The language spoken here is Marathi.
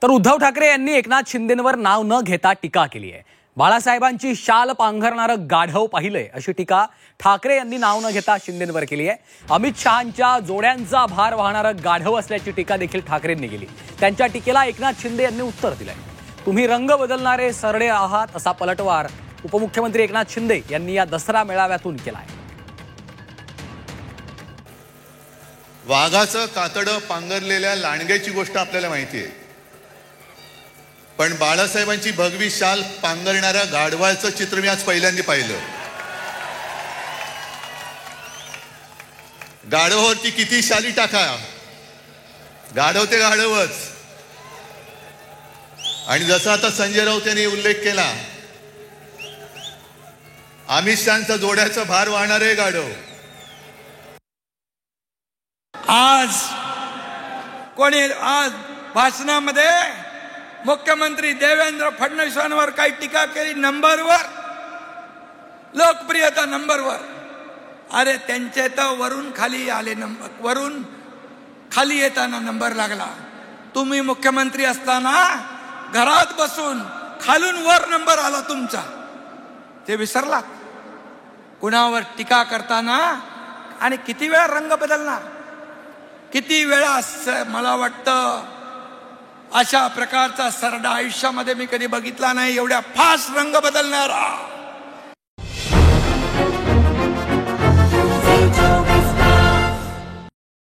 तर उद्धव ठाकरे यांनी एकनाथ शिंदेंवर नाव न घेता टीका केली आहे। बाळासाहेबांची शाल पांघरणारं गाढव पाहिलंय अशी टीका ठाकरे यांनी नाव न घेता शिंदेंवर केली आहे। अमित शहांच्या जोड्यांचा भार वाहणारं गाढव असल्याची टीका देखील ठाकरेंनी केली। त्यांच्या टीकेला एकनाथ शिंदे यांनी उत्तर दिलंय। तुम्ही रंग बदलणारे सरडे आहात असा पलटवार उपमुख्यमंत्री एकनाथ शिंदे यांनी या दसरा मेळाव्यातून केलाय। वाघाचं कातडं पांघरलेल्या लांडग्याची गोष्ट आपल्याला माहिती आहे, पण बाळासाहेबांची भगवी शाल पांघरणाऱ्या गाढवाचं चित्र मी आज पहिल्यांदा पाहिलं। गाढवावरती किती शाली टाका, गाढव ते गाढवच। आणि जसं आता संजय राऊत यांनी उल्लेख केला, अमित शहांचा जोड्याचा भार वाहणारे गाढव। आज भाषणामध्ये मुख्यमंत्री देवेंद्र फडणवीसांवर काही टीका केली, नंबरवर, लोकप्रियता नंबरवर। अरे त्यांचे तर वरून खाली आले, वरून खाली येताना नंबर लागला। तुम्ही मुख्यमंत्री असताना घरात बसून खालून वर नंबर आला तुमचा, ते विसरलात? कुणावर टीका करताना आणि किती वेळा रंग बदलणार, किती वेळा? मला वाटतं अशा प्रकारचा सरडा आयुष्यामध्ये मी कधी बघितला नाही, एवढ्या फास्ट रंग बदलणारा।